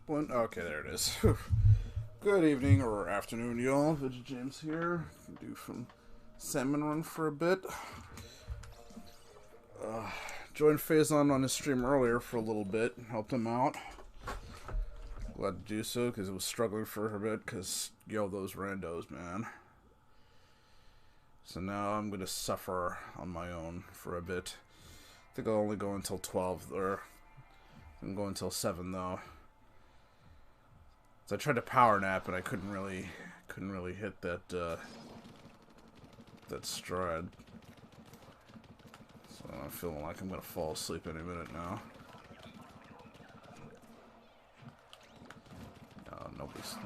Okay, there it is. Good evening or afternoon, y'all. Vigil James here. Do some salmon run for a bit. Joined Faison on his stream earlier for a little bit. Helped him out. Glad to do so because it was struggling for a bit because, yo, those randos, man. So now I'm going to suffer on my own for a bit. I think I'll only go until 12, or I'm going until 7 though. So I tried to power nap and I couldn't really hit that that stride. So I'm feeling like I'm gonna fall asleep any minute now.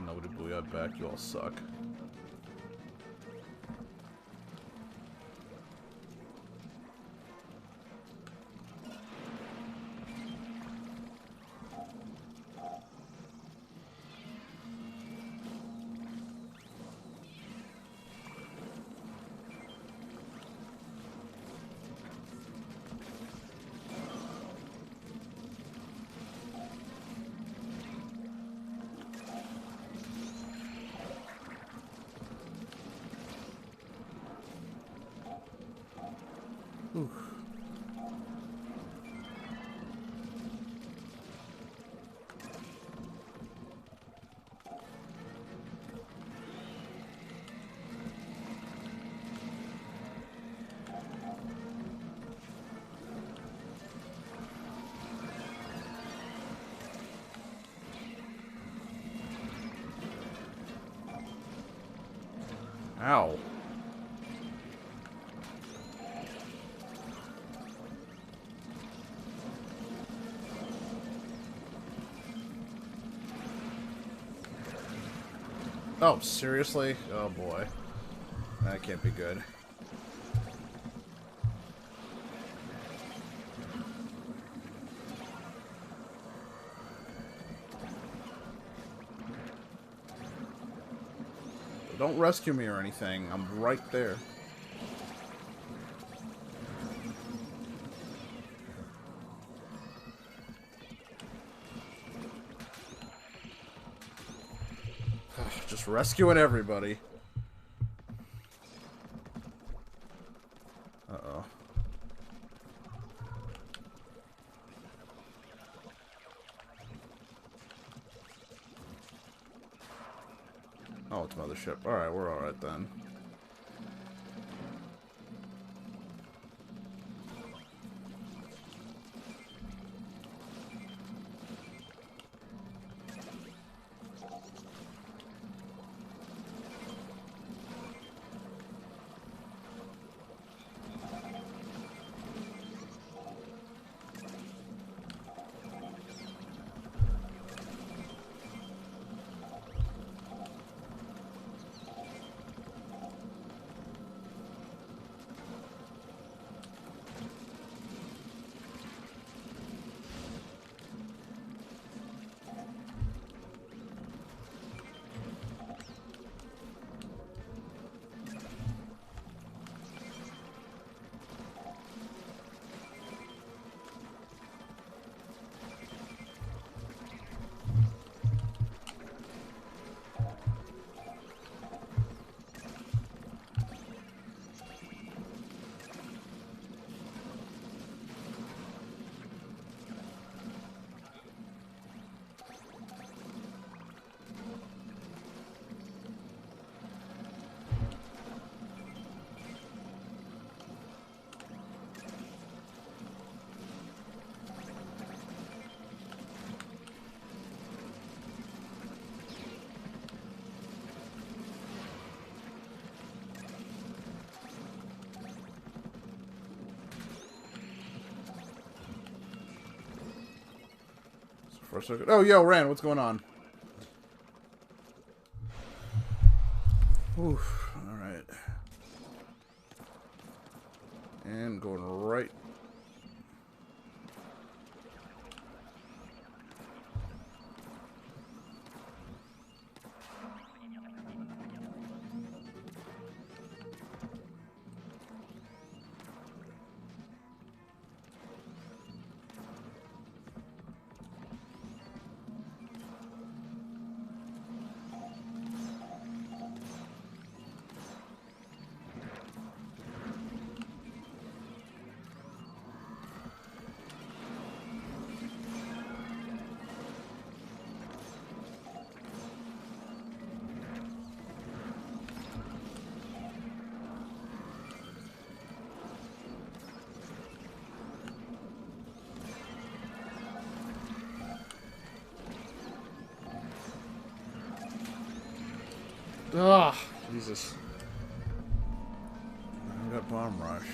Nobody booyah back. You all suck. Oof. Ow. Oh, seriously? Oh boy. That can't be good. Don't rescue me or anything. I'm right there. Just rescuing everybody. Uh-oh. Oh, it's Mothership. Alright, we're alright then. For a second. Oh, yo, Ran, what's going on? Oof. Alright. And going right. Ugh, Jesus. I got bomb rush.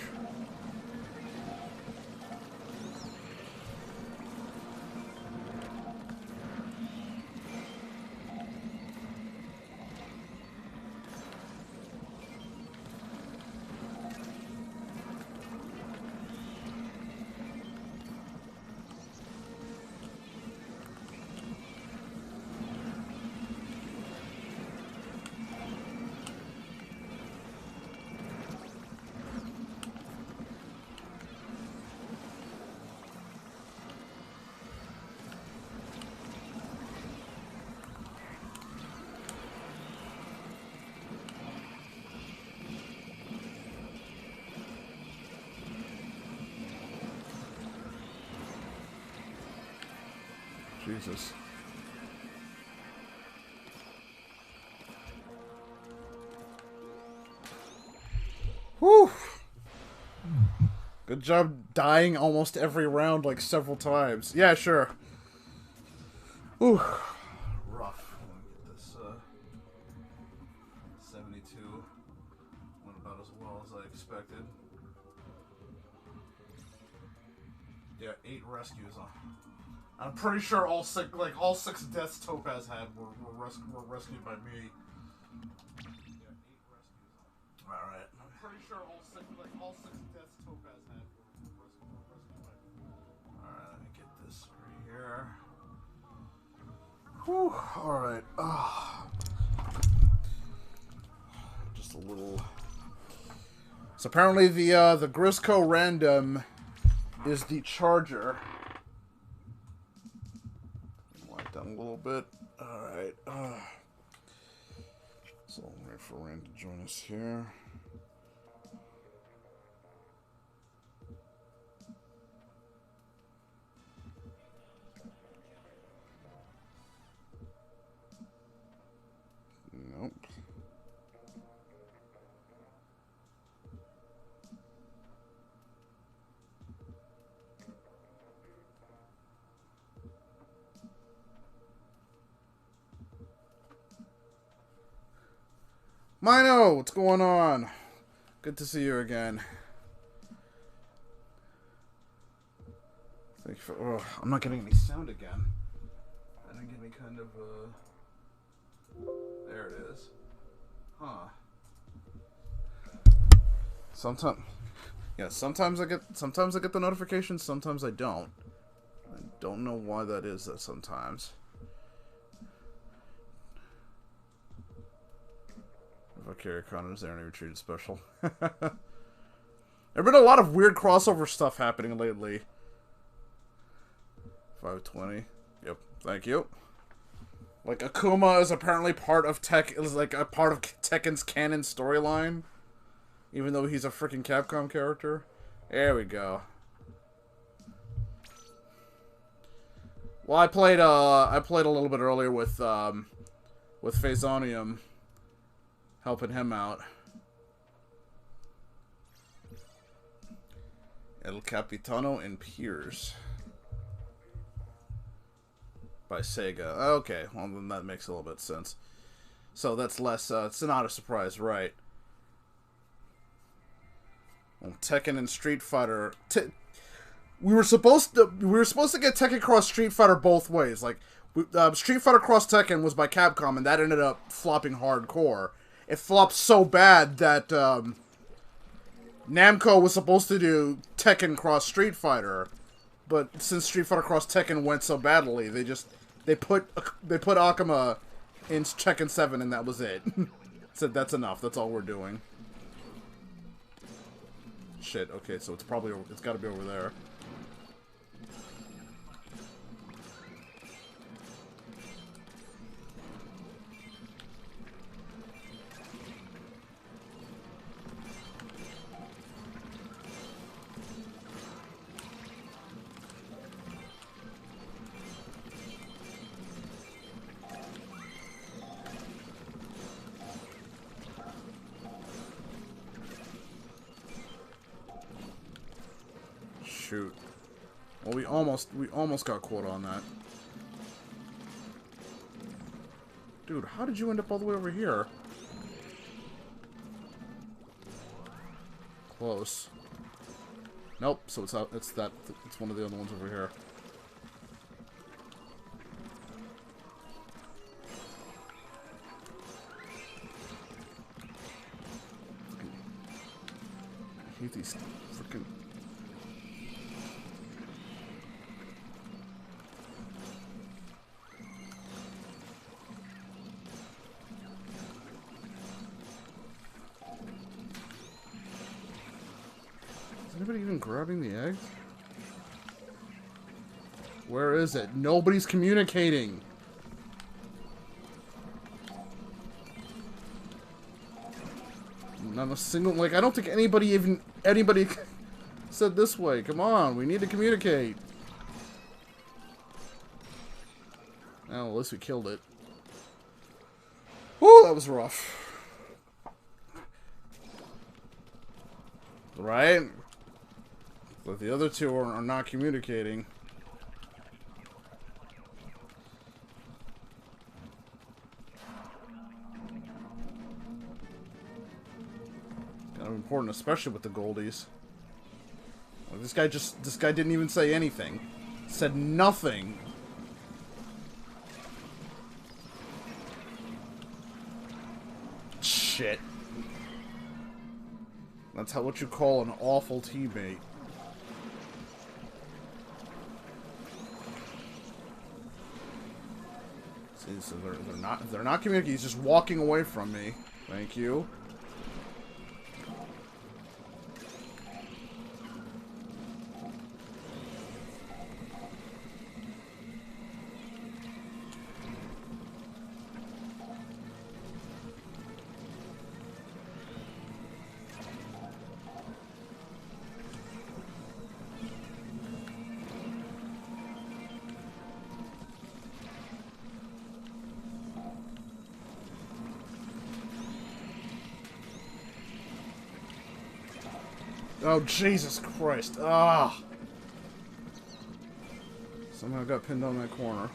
Jesus. Whew. Good job dying almost every round, like, several times. Yeah, sure. Whew. Rough. Let me get this, 72. Went about as well as I expected. Yeah, 8 rescues on. I'm pretty sure all six deaths Topaz had were rescued by me. Yeah, 8 rescues. All right. I'm pretty sure all six deaths Topaz had were rescued by me. All right, let me get this right here. Whew. All right. Just a little. So apparently the Grizzco random is the Charger. Down a little bit. Alright. So I'll wait for Rand to join us here. Nope. Mino, what's going on? Good to see you again. Thank you for. Oh, I'm not getting any sound again. I didn't get any kind of. There it is. Huh. Sometimes. Yeah. Sometimes I get the notifications. Sometimes I don't. I don't know why that is. That sometimes. Valkyria Con is there and he retreated special. There have been a lot of weird crossover stuff happening lately. 520. Yep. Thank you. Like Akuma is apparently part of a part of Tekken's canon storyline, even though he's a freaking Capcom character. There we go. Well, I played a little bit earlier with Phasonium. Helping him out. El Capitano and Piers. By Sega. Okay, well then that makes a little bit of sense. So that's less, it's not a surprise, right? Well, Tekken and Street Fighter... We were supposed to get Tekken Cross Street Fighter both ways. Like, Street Fighter Cross Tekken was by Capcom, and that ended up flopping hardcore. It flopped so bad that Namco was supposed to do Tekken Cross Street Fighter, but since Street Fighter Cross Tekken went so badly, they put Akuma in Tekken 7 and that was it. Said that's enough. That's all we're doing. Shit. Okay, so it's got to be over there. Shoot. Well, we almost got caught on that. Dude, how did you end up all the way over here? close. Nope. So it's out. It's that. It's one of the other ones over here. I hate these freaking. Is anybody even grabbing the egg? Where is it? Nobody's communicating. Not a single, like, I don't think anybody said this way. Come on, we need to communicate. Well, at least we killed it. Woo, that was rough. Right? But the other two are not communicating. Kind of important, especially with the goldies. Well, this guy didn't even say anything. Said nothing. Shit. That's what you call an awful teammate. See, so they're not communicating. He's just walking away from me. Thank you. Oh, Jesus Christ. Ah. Somehow got pinned on that corner.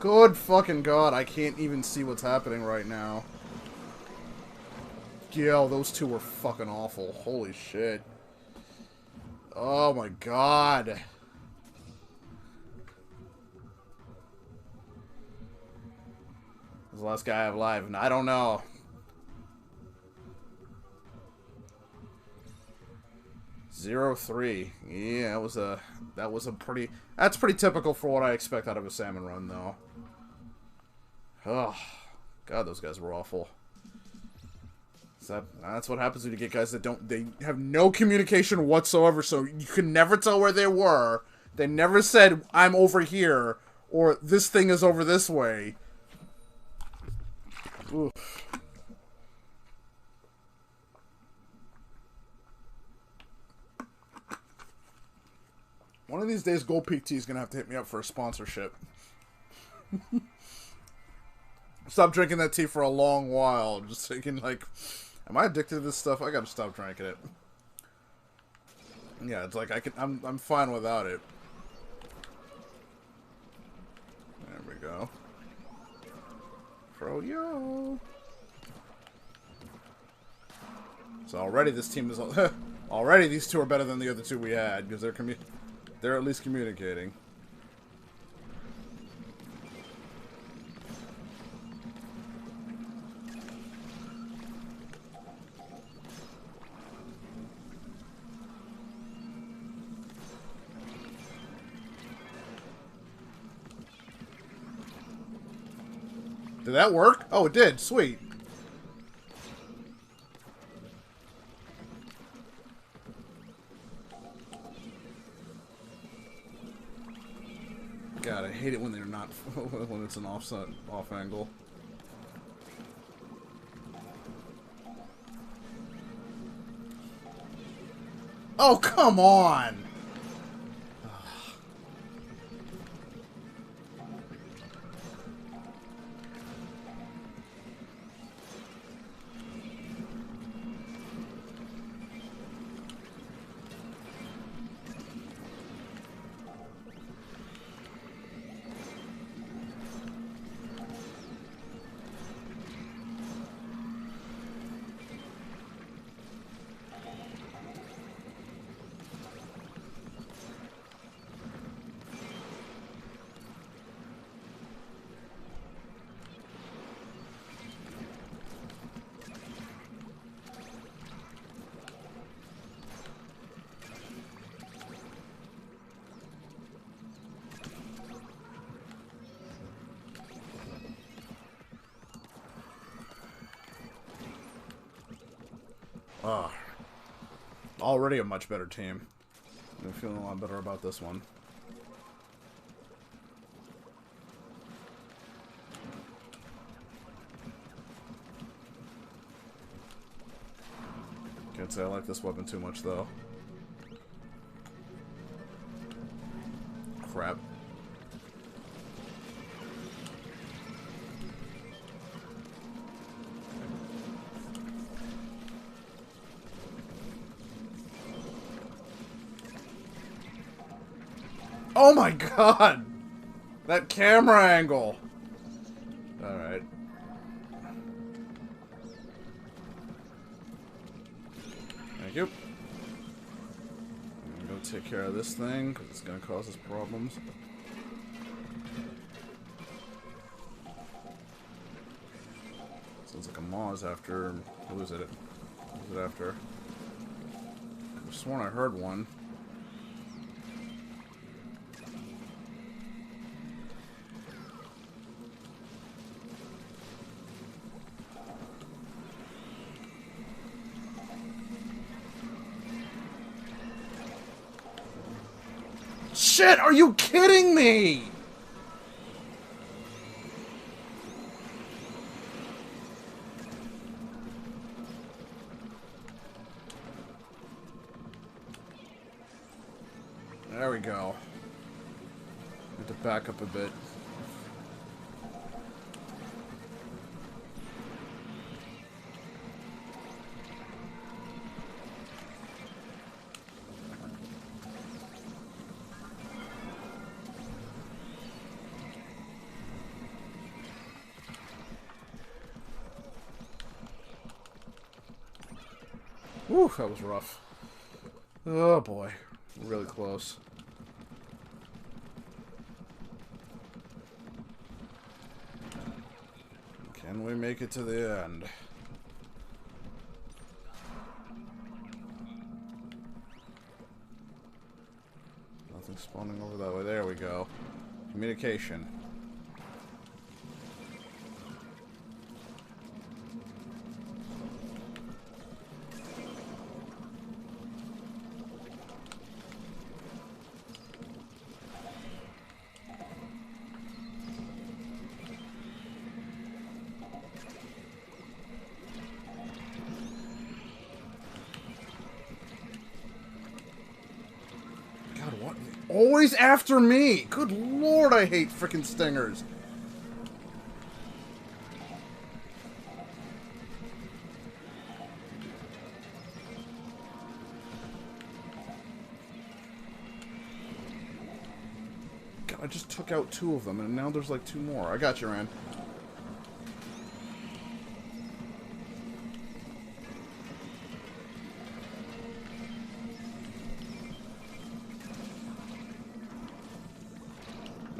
Good fucking God, I can't even see what's happening right now. Yo, those two were fucking awful. Holy shit. Oh my God. This is the last guy I have alive, and I don't know. (0-3). Yeah, that was a pretty. That's pretty typical for what I expect out of a salmon run, though. Oh, God, those guys were awful. That's what happens when you get guys that they have no communication whatsoever, so you can never tell where they were. They never said, I'm over here, or this thing is over this way. Oof. One of these days, Gold Peak Tea is going to have to hit me up for a sponsorship. Stopped drinking that tea for a long while. Just thinking, like, am I addicted to this stuff? I got to stop drinking it. Yeah, it's like I'm fine without it. There we go. Froyo. So already this team is already these two are better than the other two we had because they're at least communicating. Did that work? Oh, it did. Sweet. God, I hate it when they're not when it's an off angle. Oh, come on. Ugh. Already a much better team. I'm feeling a lot better about this one. Can't say I like this weapon too much, though. Crap. Oh my god! That camera angle! Alright. Thank you. I'm gonna go take care of this thing, because it's gonna cause us problems. Sounds like a Maw's after... Who is it? Who's it after? I sworn I heard one. Shit, are you kidding me? There we go. Need to back up a bit. Whew, that was rough. Oh boy. Really close. Can we make it to the end? Nothing spawning over that way. There we go. Communication. What? Always after me! Good lord, I hate frickin' stingers. God, I just took out 2 of them, and now there's like 2 more. I got you, Rand.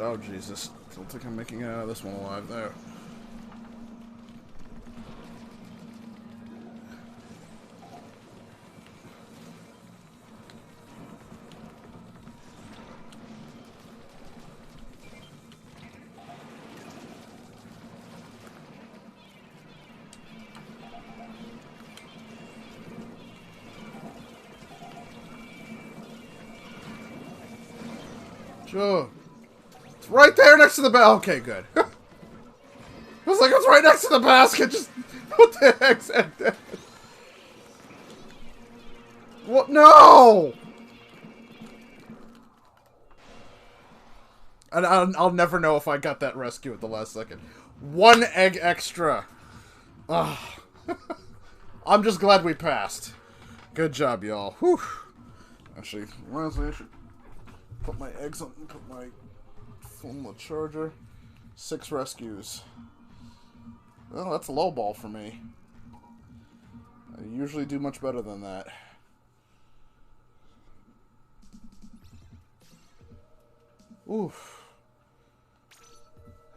Oh, Jesus. Don't think I'm making it out of this one alive there. Sure. Right there next to the basket. Okay, good. I was like, it's right next to the basket. Just what the heck's that? What? No! And I'll never know if I got that rescue at the last second. 1 egg extra. Ugh. I'm just glad we passed. Good job, y'all. Whew. Actually, honestly, I should put my eggs on and put my Grizzco Charger. 6 rescues. Well, that's a low ball for me. I usually do much better than that. Oof.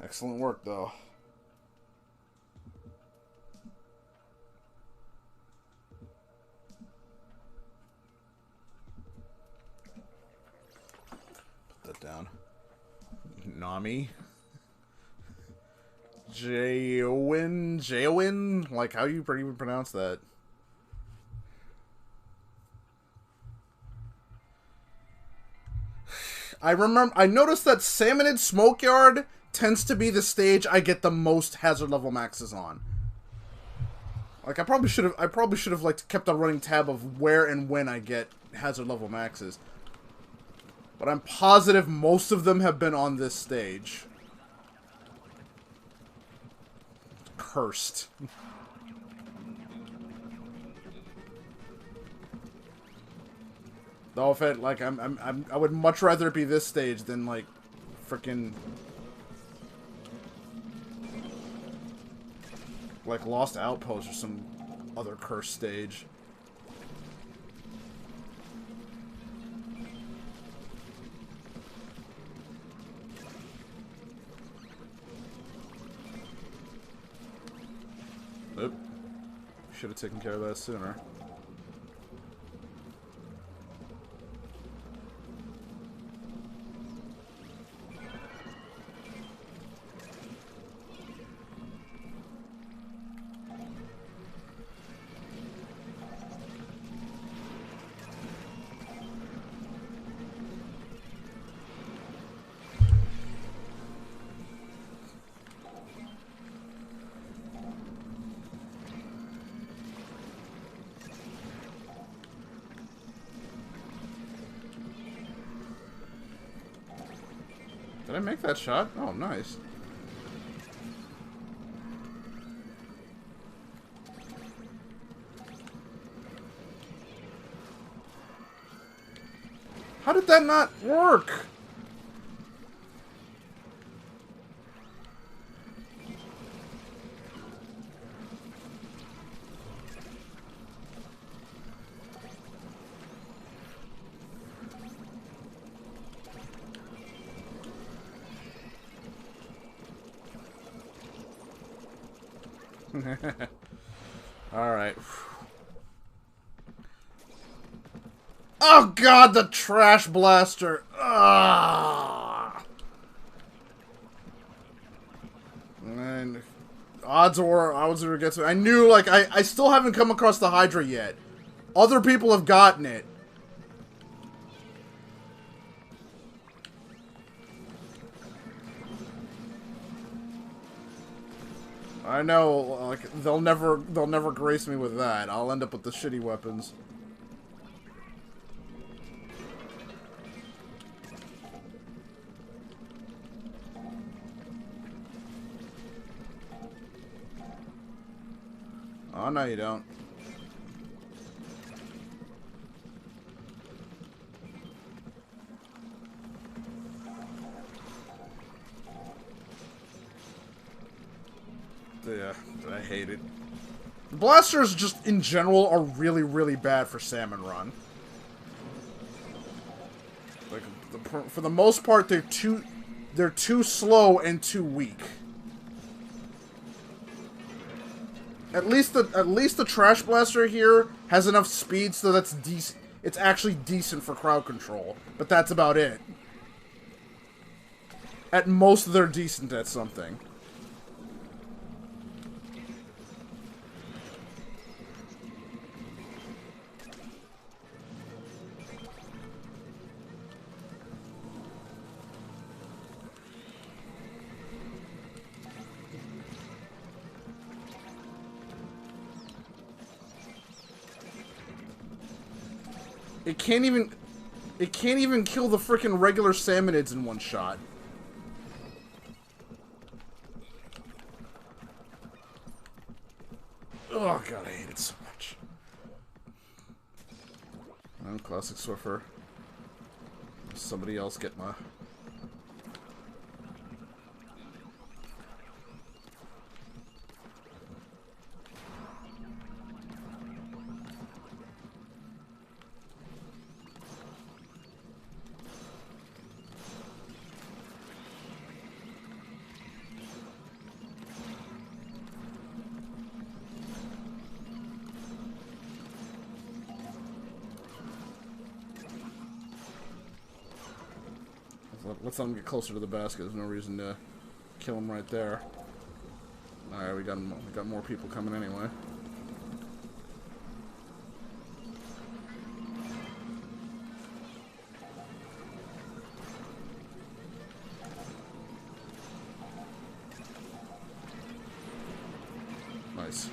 Excellent work, though. Put that down. Nami. Jaowin? Like, how you even pronounce that? I noticed that Salmonid Smokeyard tends to be the stage I get the most hazard level maxes on. Like, I probably should have like kept a running tab of where and when I get hazard level maxes. But I'm positive most of them have been on this stage. Cursed. Though if it, like, I would much rather it be this stage than, like, frickin', like, Lost Outpost or some other cursed stage. Oop. Should have taken care of that sooner. Did I make that shot? Oh, nice. How did that not work? Alright. Oh god, the trash blaster! Ah! And odds are gets me. I knew, like, I still haven't come across the Hydra yet. Other people have gotten it. I know, like, they'll never grace me with that. I'll end up with the shitty weapons. Oh, no you don't. Yeah, I hate it. Blasters just, in general, are really, really bad for Salmon Run. Like, for the most part, they're too slow and too weak. At least the Trash Blaster here has enough speed so that's decent. It's actually decent for crowd control, but that's about it. At most, they're decent at something. It can't even kill the frickin' regular Salmonids in one shot. Oh god, I hate it so much. Oh, classic Swiffer. Somebody else get my... Let's let him get closer to the basket. There's no reason to kill him right there. Alright, we got more people coming anyway. Nice.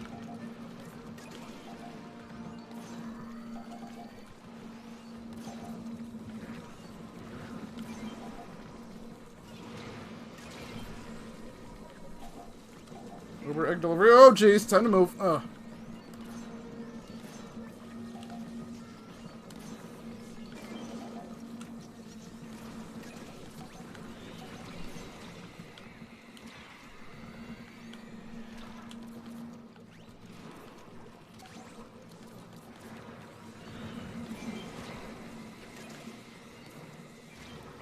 Uber egg delivery. Oh, jeez. Time to move.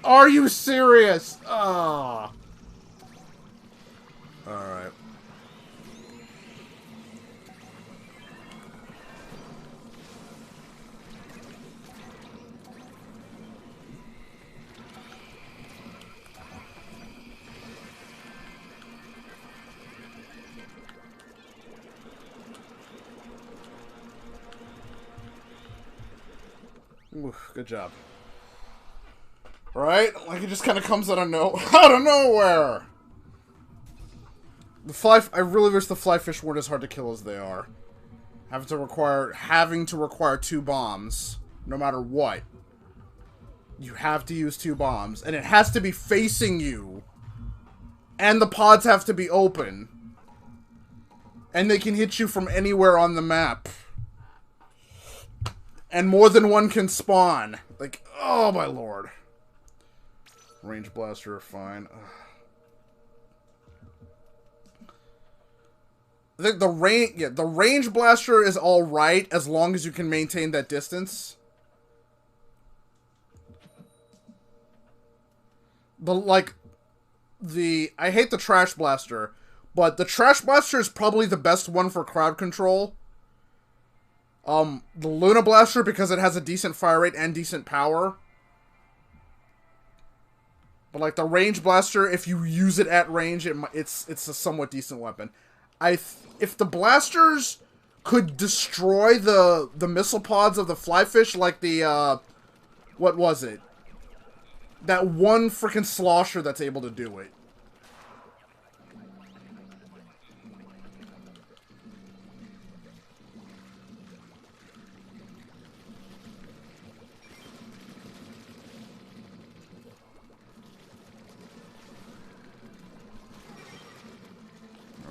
Are you serious? Ah. Oh. Alright. Oof, good job. Right? Like it just kind of comes out of nowhere. I really wish the fly fish weren't as hard to kill as they are. Having to require 2 bombs, no matter what. You have to use 2 bombs, and it has to be facing you. And the pods have to be open. And they can hit you from anywhere on the map. And more than one can spawn. Like, oh my lord. Range blaster, fine. I think the range blaster is all right as long as you can maintain that distance. But I hate the trash blaster, but the trash blaster is probably the best one for crowd control. The Luna blaster because it has a decent fire rate and decent power. But like the range blaster, if you use it at range, it's a somewhat decent weapon. If the blasters could destroy the missile pods of the fly fish, like the what was it? That one freaking slosher that's able to do it.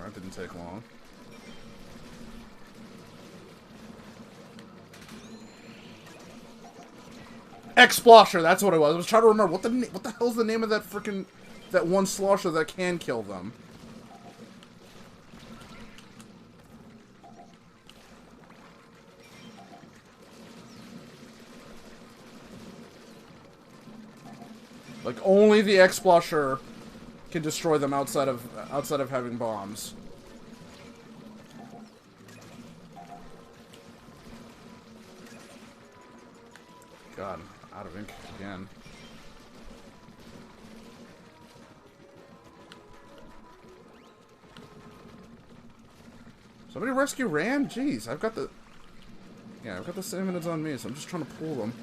That didn't take long. X-Splosher, that's what it was. I was trying to remember what the hell's the name of that one slosher that can kill them. Like only the X-Splosher can destroy them outside of having bombs. God, out of ink again. Somebody rescue Ran? Jeez, I've got the 7 minutes on me, so I'm just trying to pull them.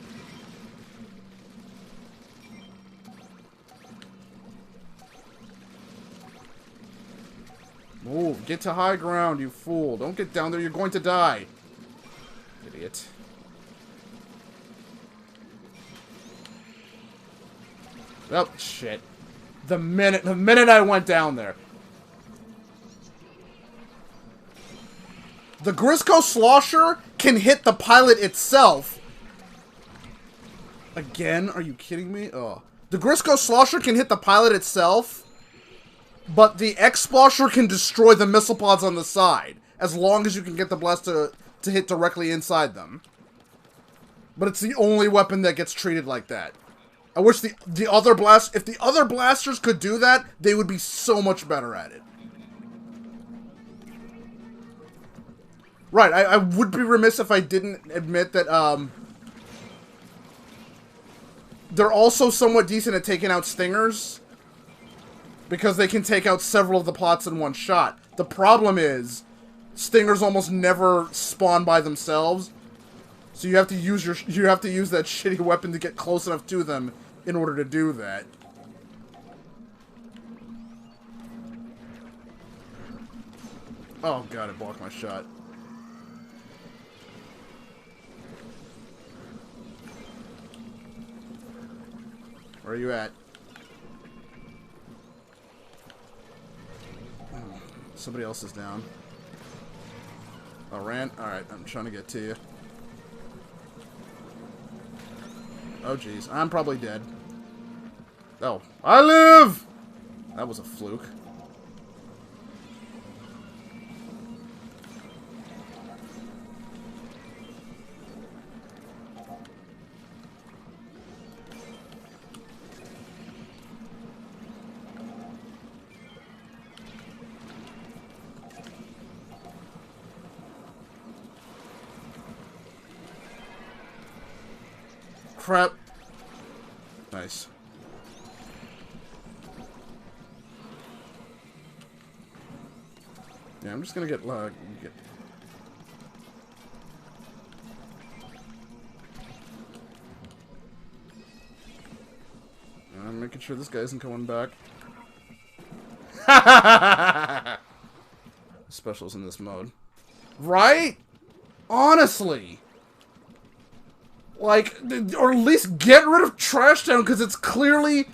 Move. Get to high ground, you fool. Don't get down there. You're going to die. Idiot. Oh, shit. The minute I went down there. The Grizzco Charger can hit the pilot itself. Again? Are you kidding me? Oh. The Grizzco Charger can hit the pilot itself. But the X-Splosher can destroy the missile pods on the side, as long as you can get the blast to hit directly inside them. But it's the only weapon that gets treated like that. I wish if the other blasters could do that, they would be so much better at it. Right, I would be remiss if I didn't admit that, they're also somewhat decent at taking out stingers. Because they can take out several of the plots in one shot. The problem is, stingers almost never spawn by themselves. So you have to use that shitty weapon to get close enough to them in order to do that. Oh god, it blocked my shot. Where are you at? Somebody else is down. Oh, Rand? Alright, I'm trying to get to you. Oh, jeez. I'm probably dead. Oh. I live! That was a fluke. Crap. Nice. Yeah, I'm just gonna get I'm making sure this guy isn't coming back. Specials in this mode. Right? Honestly. Like, or at least get rid of Trash Town, because it's clearly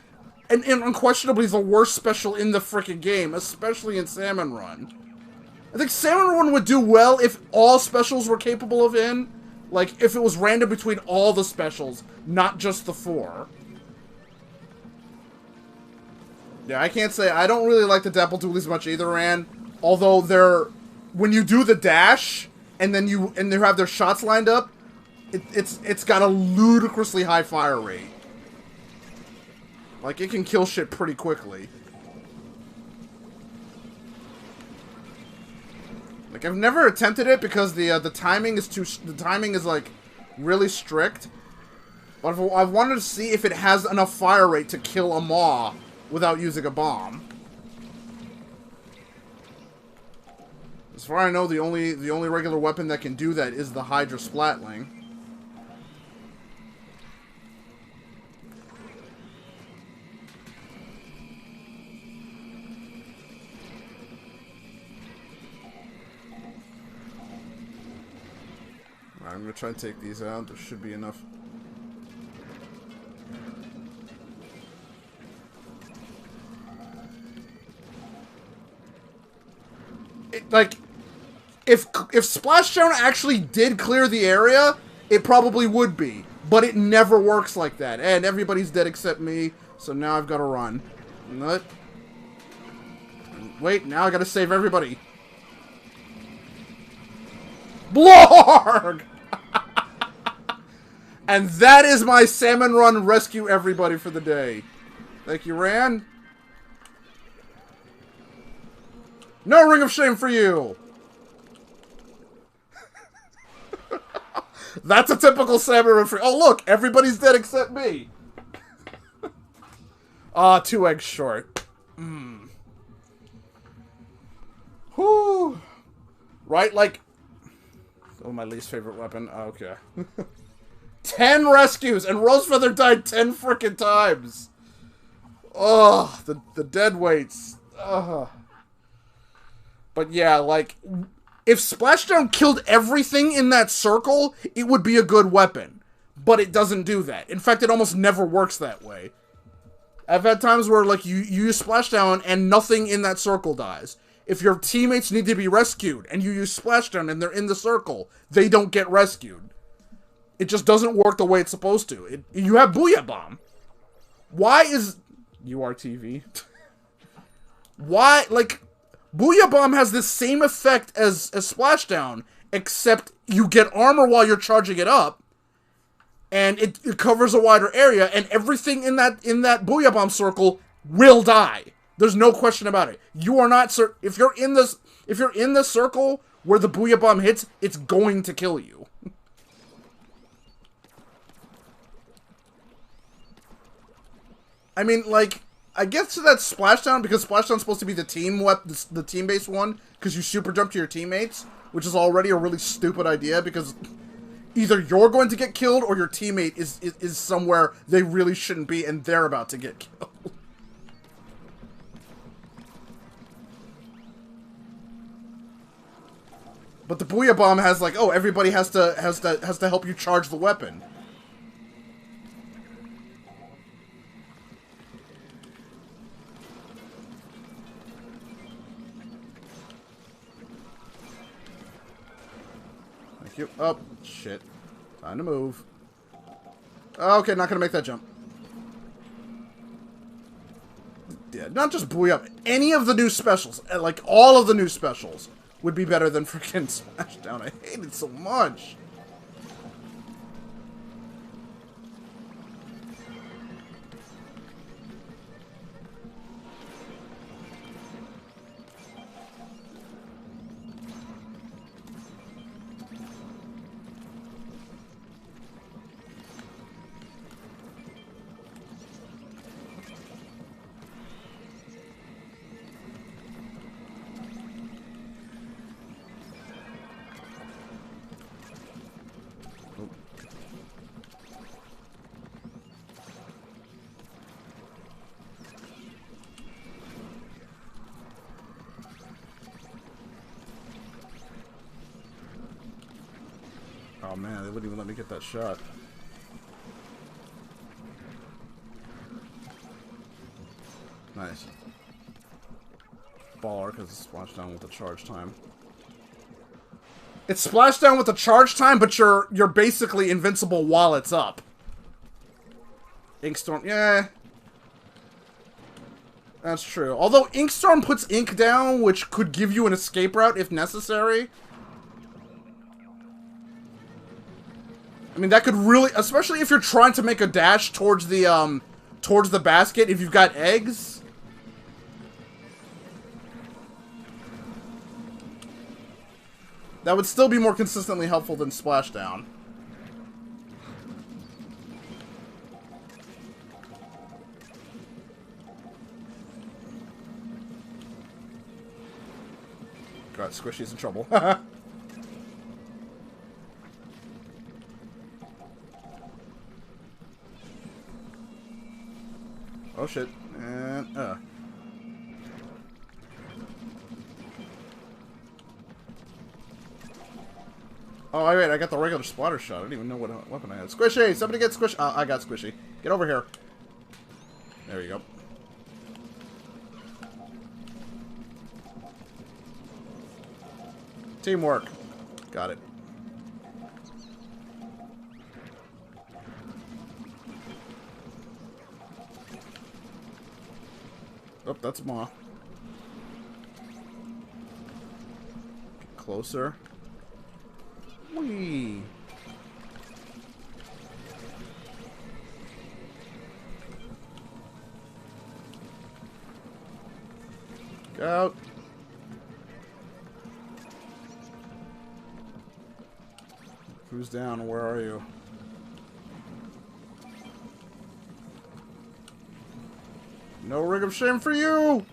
and unquestionably the worst special in the frickin' game, especially in Salmon Run. I think Salmon Run would do well if all specials were capable of in. Like, if it was random between all the specials, not just the 4. Yeah, I can't say, I don't really like the Dapple Dualies much either, Ran. Although they're, when you do the dash, and then you have their shots lined up, it's got a ludicrously high fire rate. Like, it can kill shit pretty quickly. Like, I've never attempted it because the timing is like really strict. But I wanted to see if it has enough fire rate to kill a maw without using a bomb. As far as I know, the only regular weapon that can do that is the Hydra Splatling. I'm gonna try and take these out. There should be enough. Like, if Splashdown actually did clear the area, it probably would be. But it never works like that. And everybody's dead except me, so now I've got to run. What? Wait, now I gotta save everybody. Blorg! And that is my Salmon Run rescue everybody for the day. Thank you, Ran. No Ring of Shame for you! That's a typical Salmon Run for— oh, look! Everybody's dead except me! Ah, 2 eggs short. Mm. Whew. Right, like— oh, my least favorite weapon. Oh, okay. 10 rescues! And Rosefeather died 10 frickin' times! Ugh, the dead weights. Ugh. But yeah, like, if Splashdown killed everything in that circle, it would be a good weapon. But it doesn't do that. In fact, it almost never works that way. I've had times where, like, you use Splashdown and nothing in that circle dies. If your teammates need to be rescued and you use Splashdown and they're in the circle, they don't get rescued. It just doesn't work the way it's supposed to. You have Booyah Bomb. Why is— URTV? Why, like, Booyah Bomb has the same effect as Splashdown, except you get armor while you're charging it up, and it covers a wider area, and everything in that Booyah Bomb circle will die. There's no question about it. You are not— if you're in this circle where the Booyah Bomb hits, it's going to kill you. I mean, like, I get to that Splashdown because Splashdown's supposed to be the team-based one, because you super jump to your teammates, which is already a really stupid idea, because either you're going to get killed or your teammate is somewhere they really shouldn't be and they're about to get killed. But the Booyah Bomb has like, oh, everybody has to help you charge the weapon. Thank you. Oh, shit. Time to move. Okay, not gonna make that jump. Yeah, not just Booyah. Any of the new specials, like all of the new specials, would be better than freaking Splashdown. I hate it so much. Oh man, they wouldn't even let me get that shot. Nice. Baller, because it's Splashdown with the charge time. It's Splashdown with the charge time, but you're basically invincible while it's up. Inkstorm, yeah. That's true. Although Inkstorm puts ink down, which could give you an escape route if necessary. I mean, that could really, especially if you're trying to make a dash towards the basket, if you've got eggs. That would still be more consistently helpful than Splashdown. God, Squishy's in trouble. Oh shit. And, Oh, wait, I got the regular splatter shot. I didn't even know what weapon I had. Squishy! Somebody get Squishy! I got Squishy. Get over here. There you go. Teamwork. Got it. Oh, that's Ma. Get closer. Whee! Get out. Who's down? Where are you? No ring of shame for you!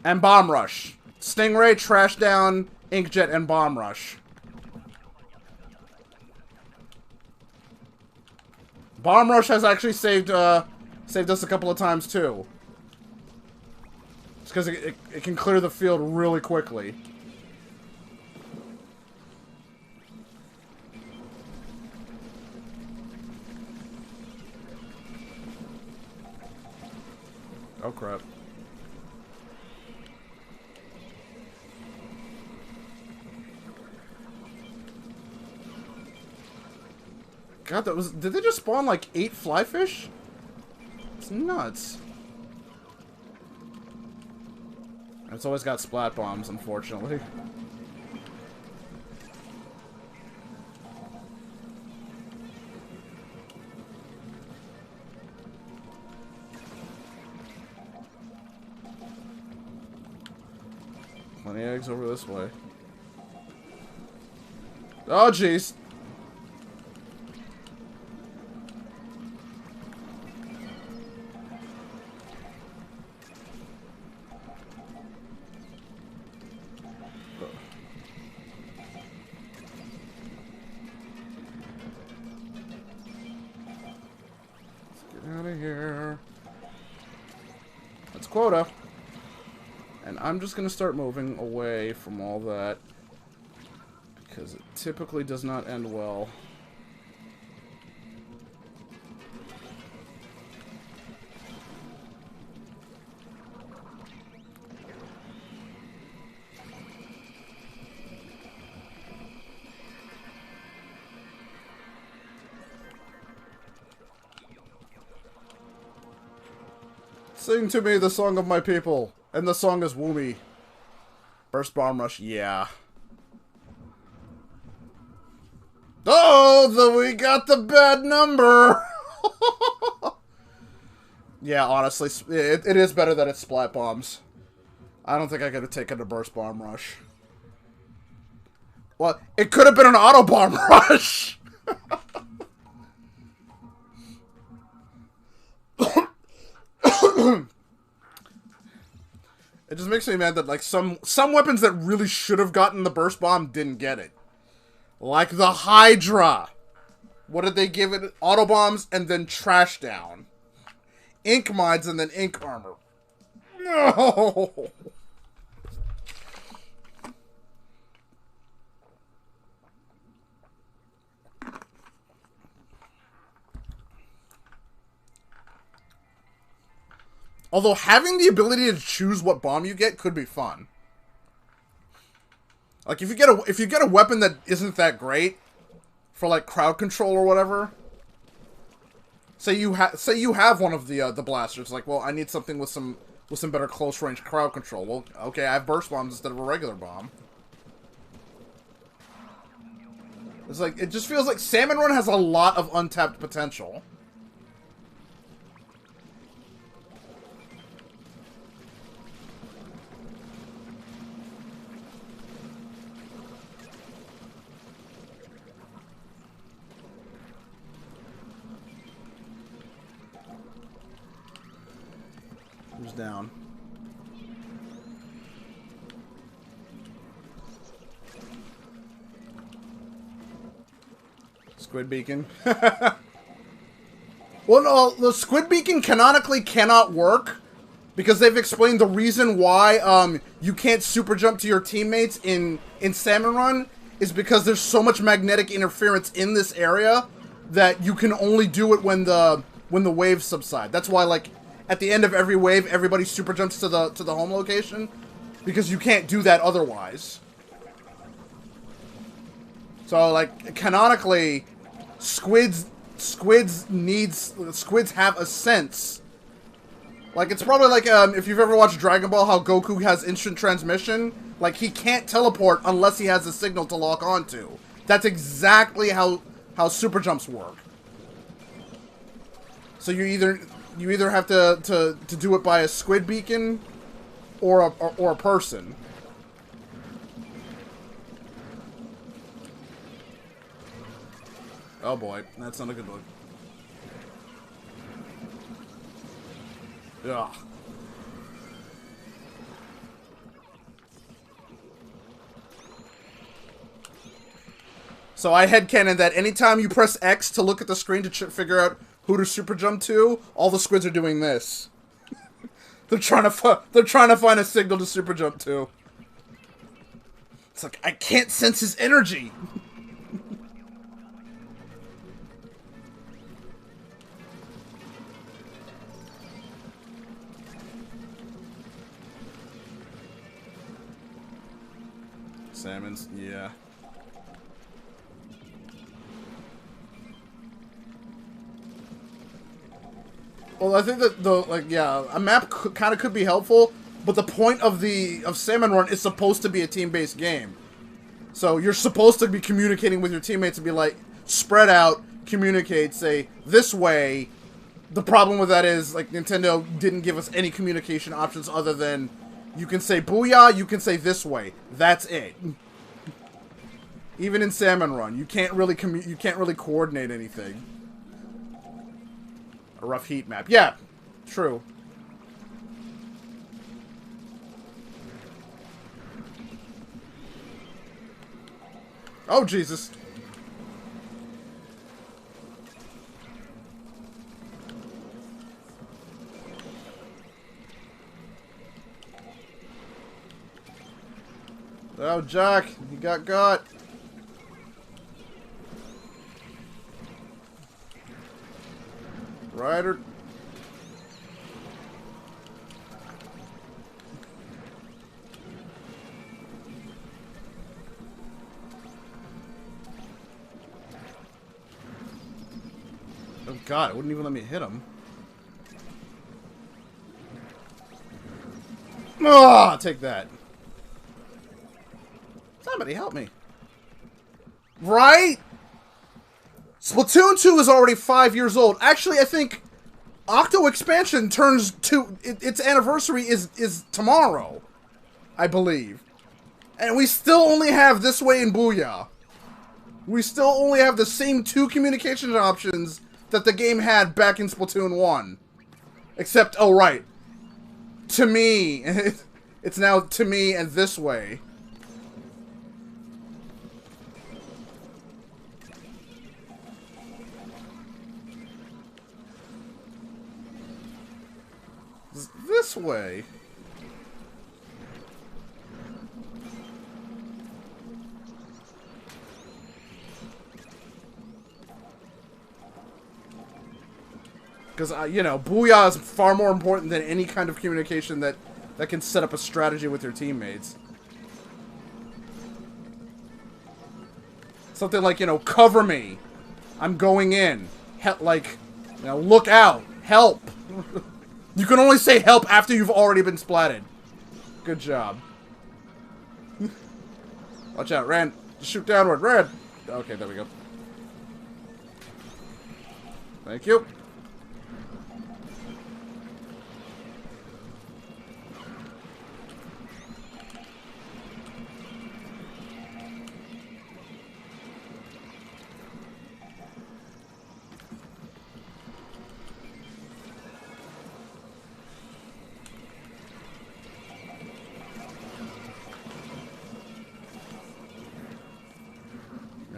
And Bomb Rush. Stingray, Trash Down, Inkjet, and Bomb Rush. Bomb Rush has actually saved us a couple of times too. It's because it can clear the field really quickly. Oh crap. God, that was... Did they just spawn like 8 flyfish? It's nuts. It's always got splat bombs, unfortunately. Plenty of eggs over this way. Oh, jeez. quota. And I'm just gonna start moving away from all that. Because it typically does not end well. Sing to me the song of my people. And the song is Woomy. Burst Bomb Rush, yeah. Oh, we got the bad number! Yeah, honestly, it is better that it's Splat Bombs. I don't think I could have taken a Burst Bomb Rush. Well, it could have been an Auto Bomb Rush! It just makes me mad that, like, some weapons that really should have gotten the Burst Bomb didn't get it. Like the Hydra. What did they give it? Auto Bombs and then Trash Down. Ink Mines and then Ink Armor. No! Although having the ability to choose what bomb you get could be fun. Like if you get a weapon that isn't that great for like crowd control or whatever. Say you have one of the blasters. Like, well, I need something with some better close range crowd control. Well, okay, I have burst bombs instead of a regular bomb. It's like it just feels like Salmon Run has a lot of untapped potential. Who's down? Squid Beacon. Well, no, the Squid Beacon canonically cannot work because they've explained the reason why you can't super jump to your teammates in Salmon Run is because there's so much magnetic interference in this area that you can only do it when the waves subside. That's why, like, at the end of every wave, everybody super jumps to the home location because you can't do that otherwise. So, like, canonically, squids have a sense. Like, it's probably like if you've ever watched Dragon Ball, how Goku has instant transmission. Like, he can't teleport unless he has a signal to lock onto. That's exactly how super jumps work. So you either have to do it by a squid beacon or a person. Oh boy, that's not a good look. Ugh. So I headcanon that anytime you press X to look at the screen to figure out who to super jump to, all the squids are doing this. They're trying to find a signal to super jump to. It's like, I can't sense his energy. Salmons, yeah. Well, I think that a map kind of could be helpful, but the point of Salmon Run is supposed to be a team-based game. So you're supposed to be communicating with your teammates and be like, spread out, communicate, say, this way. The problem with that is, like, Nintendo didn't give us any communication options other than you can say booyah, you can say this way. That's it. Even in Salmon Run, you can't really coordinate anything. A rough heat map. Yeah, true. Oh, Jesus. Oh, Jack, he got. Ryder. Oh god, it wouldn't even let me hit him. Ah, take that. Somebody help me. Right? Splatoon 2 is already 5 years old. Actually, I think Octo Expansion turns to... its anniversary is tomorrow. I believe. And we still only have This Way and Booyah. We still only have the same 2 communication options that the game had back in Splatoon 1. Except, oh right. To me. It's now To Me and This Way. This way. Because, you know, Booyah is far more important than any kind of communication that can set up a strategy with your teammates. Something like, you know, cover me. I'm going in. Like, you know, look out. Help. You can only say help after you've already been splatted. Good job. Watch out, Rand. Just shoot downward, Rand. Okay, there we go. Thank you.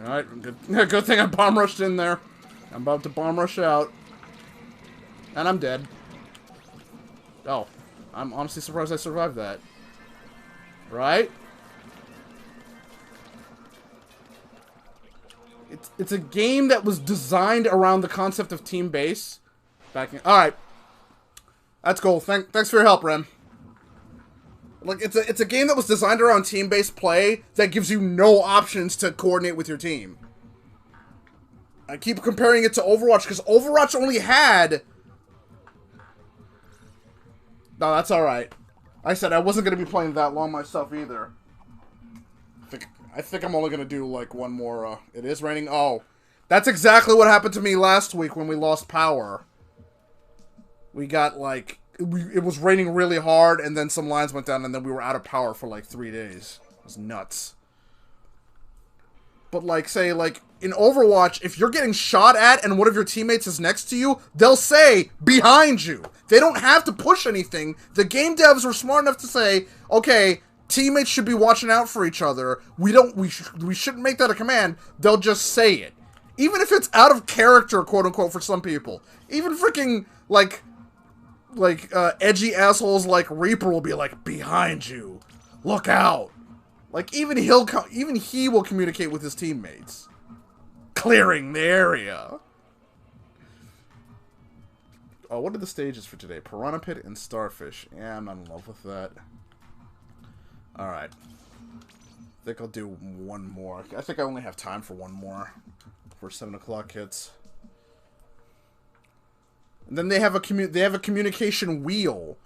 Alright, good thing I bomb rushed in there. I'm about to bomb rush out. And I'm dead. Oh. I'm honestly surprised I survived that. Right? It's a game that was designed around the concept of team base. Alright. That's cool. Thanks for your help, Rem. Like, it's a game that was designed around team-based play that gives you no options to coordinate with your team. I keep comparing it to Overwatch, because Overwatch only had... No, that's alright. I said I wasn't going to be playing that long myself, either. I think I'm only going to do, like, one more, It is raining? Oh. That's exactly what happened to me last week when we lost power. We got, like... It was raining really hard, and then some lines went down, and then we were out of power for, like, 3 days. It was nuts. But, like, say, like, in Overwatch, if you're getting shot at and one of your teammates is next to you, they'll say, behind you. They don't have to push anything. The game devs were smart enough to say, okay, teammates should be watching out for each other. We shouldn't make that a command. They'll just say it. Even if it's out of character, quote-unquote, for some people. Even freaking, like edgy assholes like Reaper will be like, behind you, look out. Like, even he will communicate with his teammates. Clearing the area. Oh, what are the stages for today? Piranha Pit and Starfish. Yeah, I'm not in love with that. Alright. I think I'll do one more. I think I only have time for one more. Before 7 o'clock hits. And then they have a communication wheel.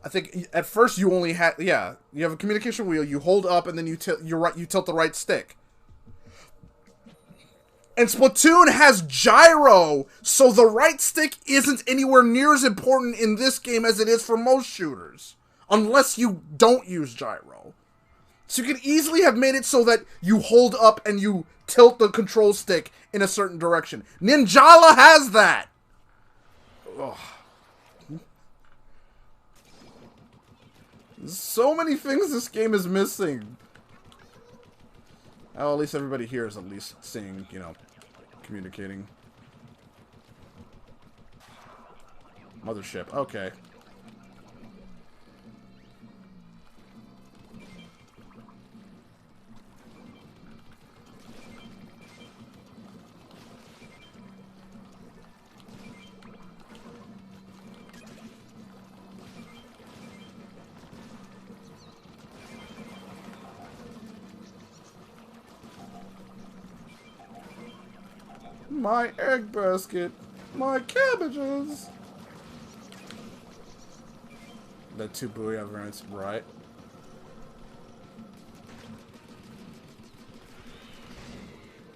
I think at first you only had you have a communication wheel. You hold up and then you tilt the right stick. And Splatoon has gyro, so the right stick isn't anywhere near as important in this game as it is for most shooters, unless you don't use gyro. So you could easily have made it so that you hold up and you tilt the control stick in a certain direction. Ninjala has that. Ugh. So many things this game is missing. Oh, at least everybody here is at least seeing, you know, communicating. Mothership, okay. My egg basket. My cabbages. The 2 Booyah variants, right?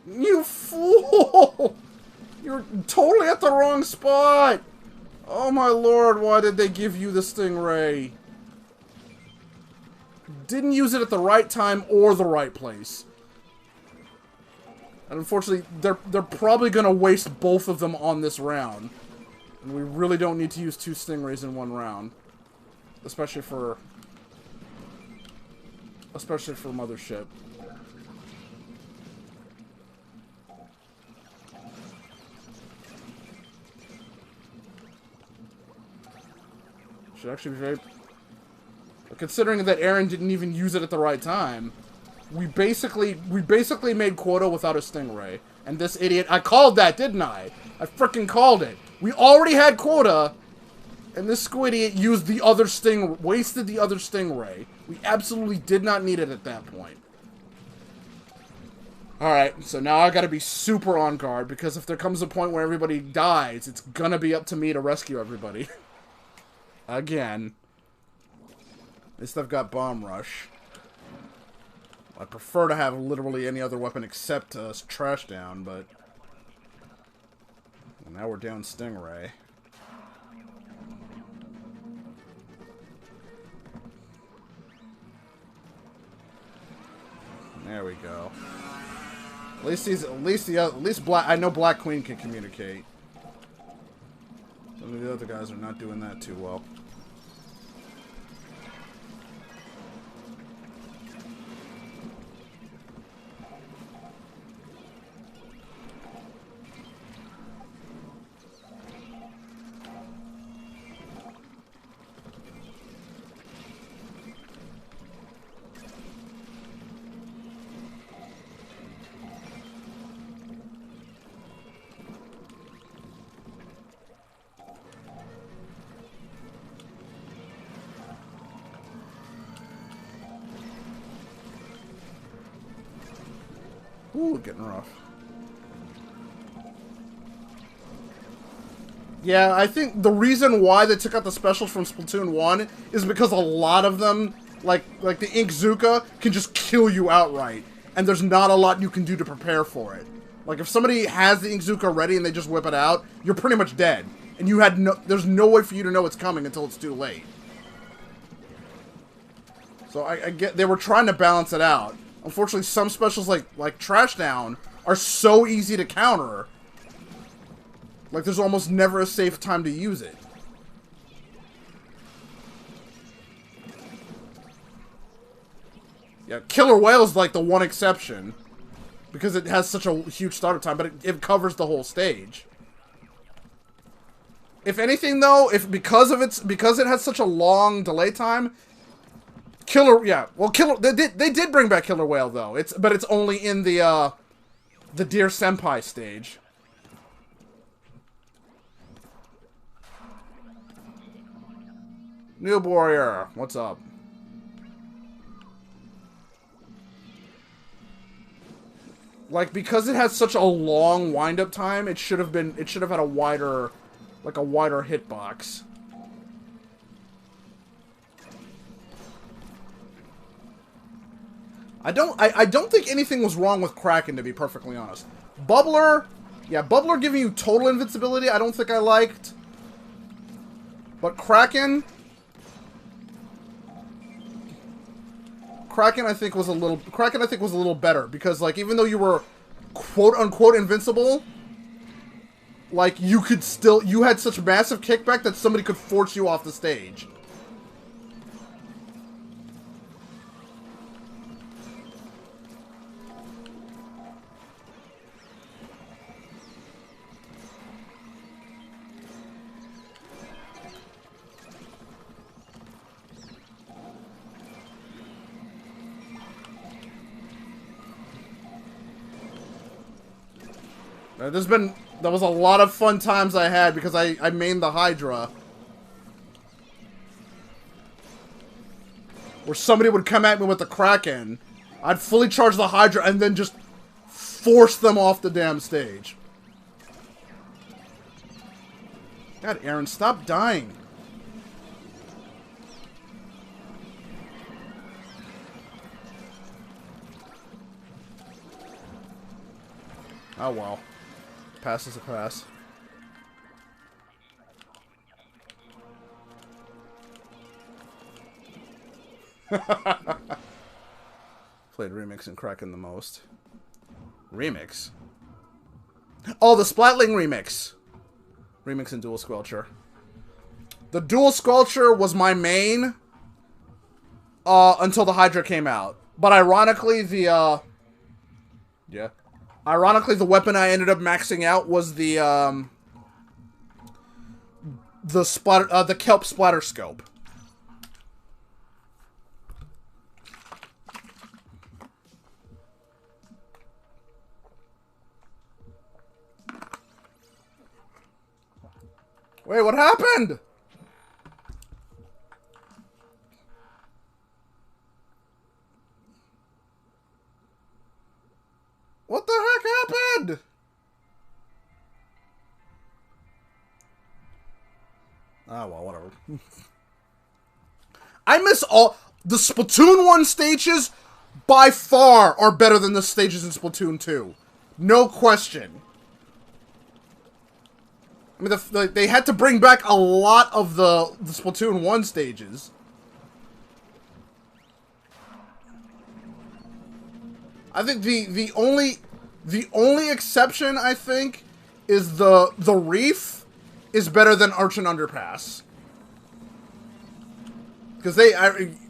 You fool! You're totally at the wrong spot! Oh my lord, why did they give you the Stingray? Didn't use it at the right time or the right place. And unfortunately, they're probably gonna waste both of them on this round. And we really don't need to use 2 Stingrays in 1 round. Especially for Mothership. Should actually be very... Considering that Aaron didn't even use it at the right time, we basically made quota without a Stingray. And this idiot... I called that, didn't I? I frickin' called it. We already had quota, and this squid-idiot used the other wasted the other Stingray. We absolutely did not need it at that point. Alright, so now I gotta be super on guard, because if there comes a point where everybody dies, it's gonna be up to me to rescue everybody. Again. At least I've got Bomb Rush. I prefer to have literally any other weapon except Trash Down, but... Well, now we're down Stingray. There we go. At least Black. I know Black Queen can communicate. Some of the other guys are not doing that too well. Ooh, getting rough. Yeah, I think the reason why they took out the specials from Splatoon 1 is because a lot of them, like the Ink Zuka, can just kill you outright. And there's not a lot you can do to prepare for it. Like, if somebody has the Ink Zuka ready and they just whip it out, you're pretty much dead. And you had there's no way for you to know it's coming until it's too late. So I get, they were trying to balance it out. Unfortunately, some specials like Trash Down are so easy to counter. Like, there's almost never a safe time to use it. Yeah, Killer Whale's like the one exception. Because it has such a huge startup time, but it covers the whole stage. If anything, though, because it has such a long delay time... They did bring back Killer Whale though. But it's only in the Dear Senpai stage. Noob Warrior, what's up? Like, because it has such a long wind-up time, it should have had a wider hitbox. I don't think anything was wrong with Kraken, to be perfectly honest. Bubbler, yeah, Bubbler giving you total invincibility, I don't think I liked. But Kraken, I think was a little better, because like even though you were quote unquote invincible, like you had such massive kickback that somebody could force you off the stage. That was a lot of fun times I had because I mained the Hydra. Where somebody would come at me with the Kraken, I'd fully charge the Hydra and then just force them off the damn stage. God, Aaron, stop dying. Oh, well. Pass is a pass. Played Remix and Kraken the most. Remix? Oh, the Splatling Remix! Remix and Dual Squelcher. The Dual Squelcher was my main until the Hydra came out. But ironically, the weapon I ended up maxing out was the Kelp Splatter Scope. Wait, what happened? What the heck happened? Ah, well, whatever. I miss all... The Splatoon 1 stages, by far, are better than the stages in Splatoon 2. No question. I mean, they had to bring back a lot of the Splatoon 1 stages. I think the only exception, I think, is the Reef is better than Arch and Underpass. Because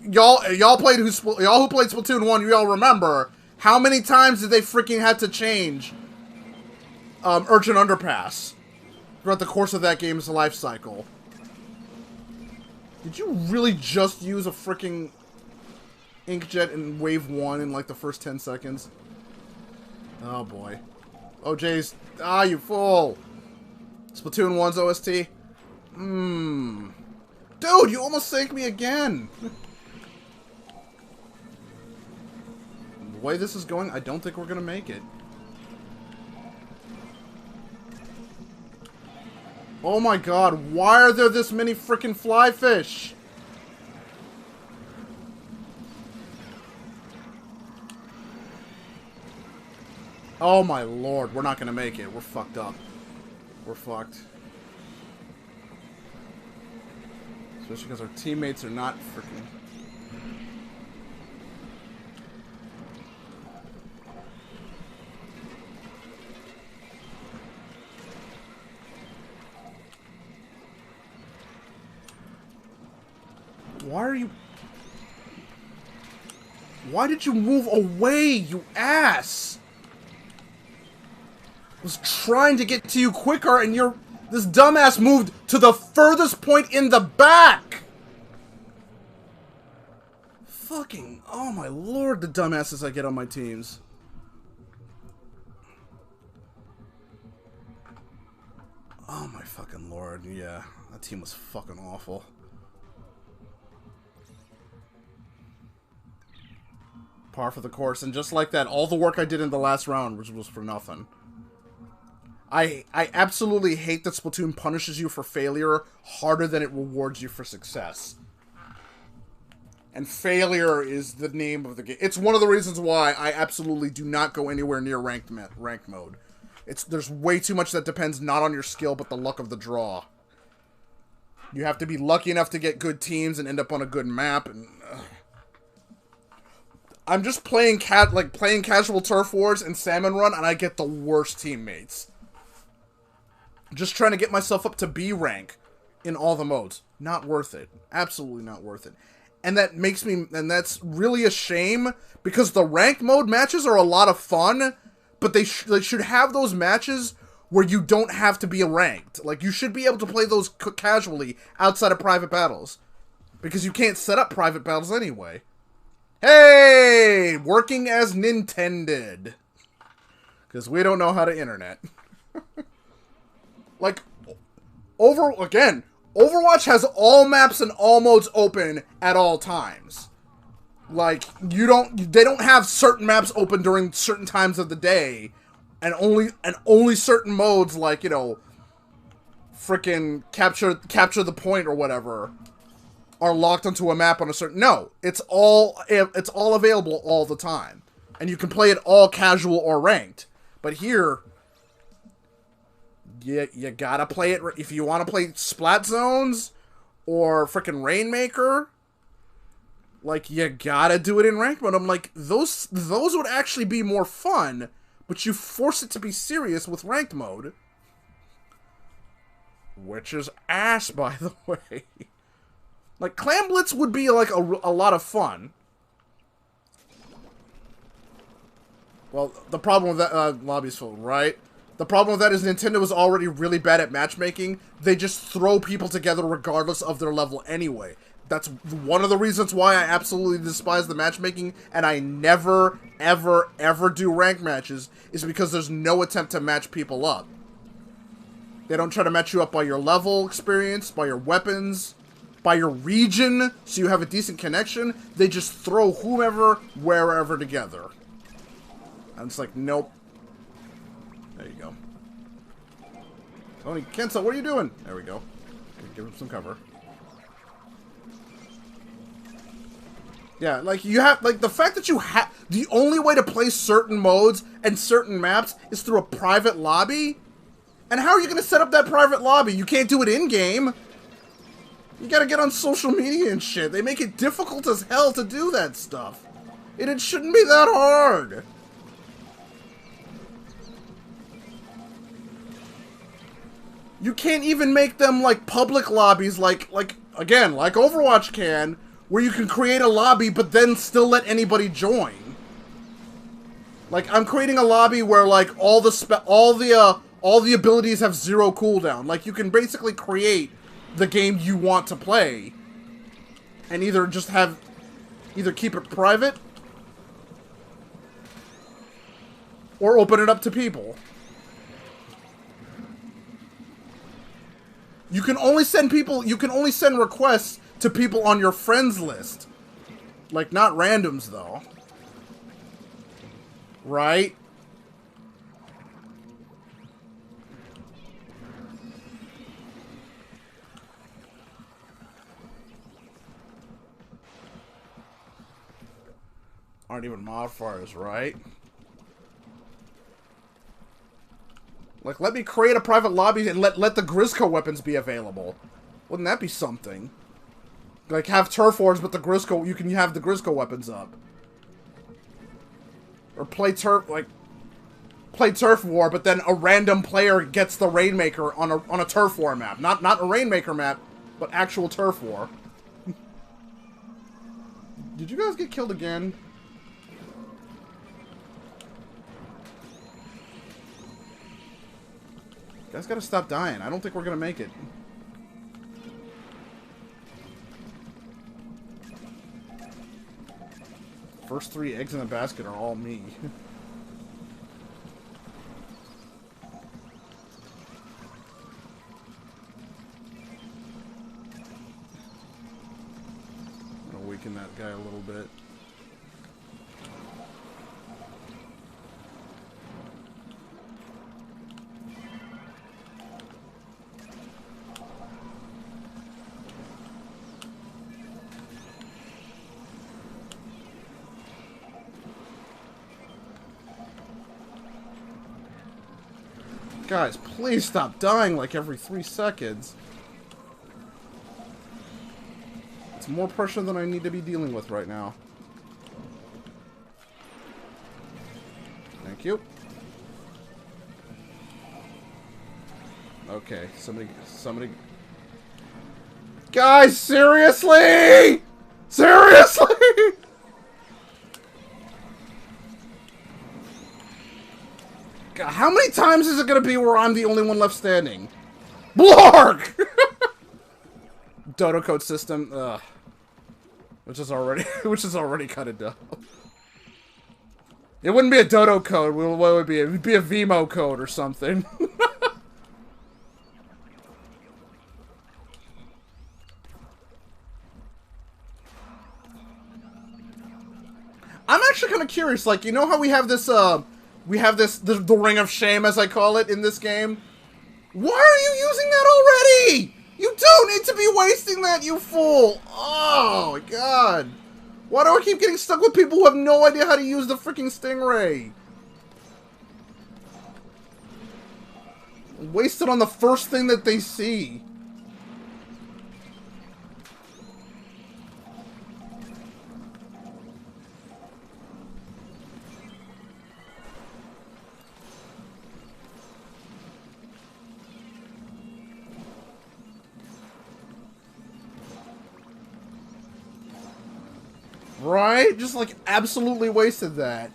y'all who played Splatoon 1, y'all remember how many times did they freaking had to change Arch and Underpass throughout the course of that game's life cycle. Did you really just use a freaking Inkjet in Wave 1 in like the first 10 seconds? Oh boy. Oh Jays. Ah, you fool! Splatoon 1's OST? Dude, you almost sank me again! The way this is going, I don't think we're gonna make it. Oh my god, why are there this many frickin' fly fish? Oh my lord, we're not gonna make it. We're fucked up. We're fucked. Especially because our teammates are not frickin'... Why are you... Why did you move away, you ass? I was trying to get to you quicker, and this dumbass moved to the furthest point in the back! Fucking... Oh my lord, the dumbasses I get on my teams. Oh my fucking lord, yeah. That team was fucking awful. Par for the course, and just like that, all the work I did in the last round was for nothing. I absolutely hate that Splatoon punishes you for failure harder than it rewards you for success. And failure is the name of the game. It's one of the reasons why I absolutely do not go anywhere near ranked mode. There's way too much that depends not on your skill, but the luck of the draw. You have to be lucky enough to get good teams and end up on a good map, and... I'm just playing casual Turf Wars and Salmon Run, and I get the worst teammates. Just trying to get myself up to B rank in all the modes. Not worth it. Absolutely not worth it. And that makes me... And that's really a shame, because the ranked mode matches are a lot of fun, but they should have those matches where you don't have to be ranked. Like, you should be able to play those casually outside of private battles. Because you can't set up private battles anyway. Hey! Working as Nintended. Because we don't know how to internet. Like, Overwatch has all maps and all modes open at all times. Like, they don't have certain maps open during certain times of the day. And only certain modes, like, you know, frickin' capture the point or whatever are locked onto a map on a certain... No, it's all available all the time. And you can play it all casual or ranked. But here, you gotta play it... If you want to play Splat Zones or frickin' Rainmaker, like, you gotta do it in ranked mode. I'm like, those would actually be more fun, but you force it to be serious with ranked mode. Which is ass, by the way. Like, Clam Blitz would be, like, a lot of fun. Well, the problem with that... lobby's full, right? The problem with that is Nintendo is already really bad at matchmaking. They just throw people together regardless of their level anyway. That's one of the reasons why I absolutely despise the matchmaking, and I never, ever, ever do rank matches, is because there's no attempt to match people up. They don't try to match you up by your level experience, by your weapons, by your region, so you have a decent connection. They just throw whomever, wherever together. And it's like, nope. There you go. Tony, Kenzo, what are you doing? There we go. Give him some cover. Yeah, like, you have, like, the fact that you have, the only way to play certain modes and certain maps is through a private lobby? And how are you going to set up that private lobby? You can't do it in-game. You gotta get on social media and shit. They make it difficult as hell to do that stuff. And it shouldn't be that hard. You can't even make them, like, public lobbies like again, like Overwatch can, where you can create a lobby but then still let anybody join. Like, I'm creating a lobby where, like, all the abilities have 0 cooldown. Like, you can basically create the game you want to play and either keep it private or open it up to people. You can only send requests to people on your friends list. Like, not randoms, though. Right? Aren't even modifiers, right? Like, let me create a private lobby and let the Grizzco weapons be available. Wouldn't that be something? Like, have turf wars, but you can have the Grizzco weapons up. Or play turf war, but then a random player gets the Rainmaker on a turf war map. Not a Rainmaker map, but actual turf war. Did you guys get killed again? You guys gotta stop dying. I don't think we're gonna make it. First 3 eggs in the basket are all me. I'm gonna weaken that guy a little bit. Guys, please stop dying like every 3 seconds. It's more pressure than I need to be dealing with right now. Thank you. Okay, somebody... Guys, seriously? Seriously? God, how many times is it gonna be where I'm the only one left standing? Blarg! Dodo code system, ugh. Which is already kind of dumb. It wouldn't be a Dodo code. What would it be? It would be a Vimo code or something. I'm actually kind of curious. Like, you know how we have this, the Ring of Shame, as I call it, in this game? Why are you using that already? You don't need to be wasting that, you fool! Oh my god. Why do I keep getting stuck with people who have no idea how to use the freaking Stingray? Waste it on the first thing that they see. Right? Just like absolutely wasted that.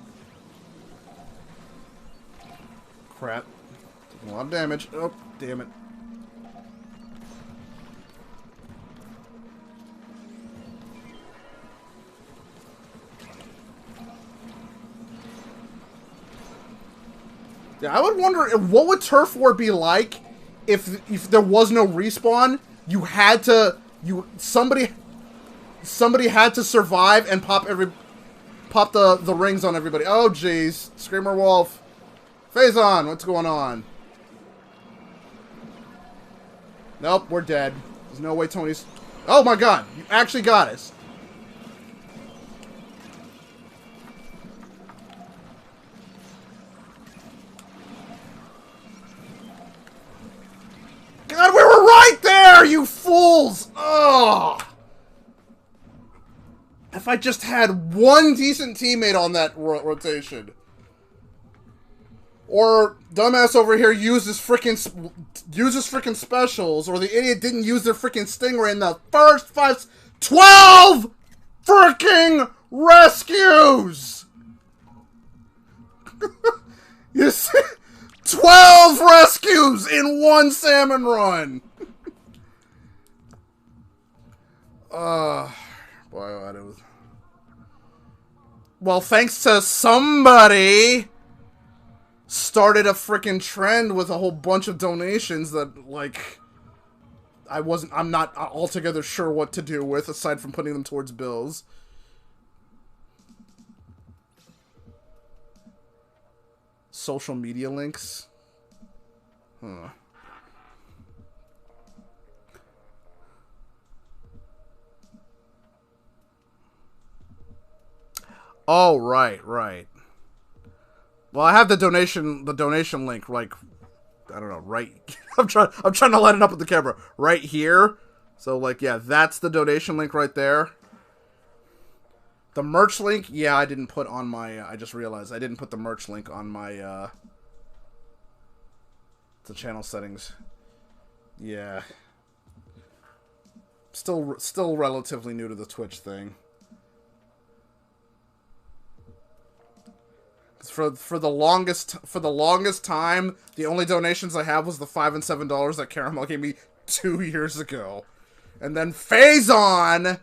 Crap. A lot of damage. Oh, damn it. Yeah, I would wonder what would Turf War be like if there was no respawn. You had to somebody had to survive and pop the rings on everybody. Oh jeez, Screamer Wolf, Phazon, what's going on? Nope, we're dead. There's no way Tony's... Oh my god, you actually got us. God, we were right there, you fools! Ugh! If I just had one decent teammate on that rotation. Or dumbass over here uses frickin' specials, or the idiot didn't use their frickin' Stingray in the first 12 frickin' rescues! You see? 12 rescues in one salmon run! Boy, it was... Well, thanks to somebody started a frickin' trend with a whole bunch of donations that, like, I'm not altogether sure what to do with, aside from putting them towards bills. Social media links? Huh. Oh, right. Well, I have the donation link, like, I don't know, right. I'm trying to line it up with the camera right here. So, like, yeah, that's the donation link right there. The merch link, yeah, I didn't put on my. I just realized I didn't put the merch link on my. The channel settings. Yeah. Still relatively new to the Twitch thing. For the longest time, the only donations I have was the $5 and $7 that Caramel gave me 2 years ago, and then Phazon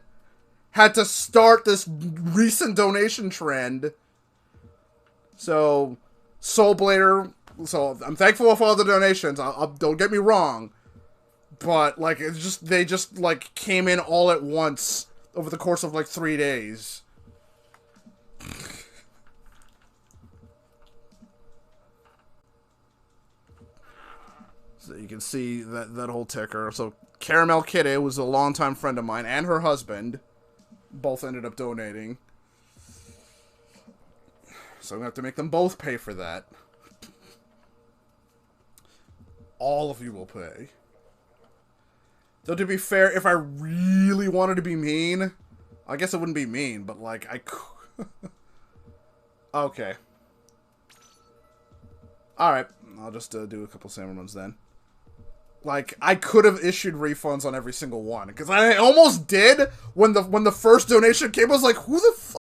had to start this recent donation trend. So Soul Blader. So I'm thankful for all the donations. Don't get me wrong, but like they just like came in all at once over the course of like 3 days. So you can see that whole ticker. So Caramel Kitty was a longtime friend of mine, and her husband both ended up donating. So I'm gonna have to make them both pay for that. All of you will pay. Though to be fair, if I really wanted to be mean, I guess it wouldn't be mean, but like I could. Okay. Alright, I'll just do a couple salmon runs then. Like, I could have issued refunds on every single one, because I almost did when the first donation came. I was like, who the fuck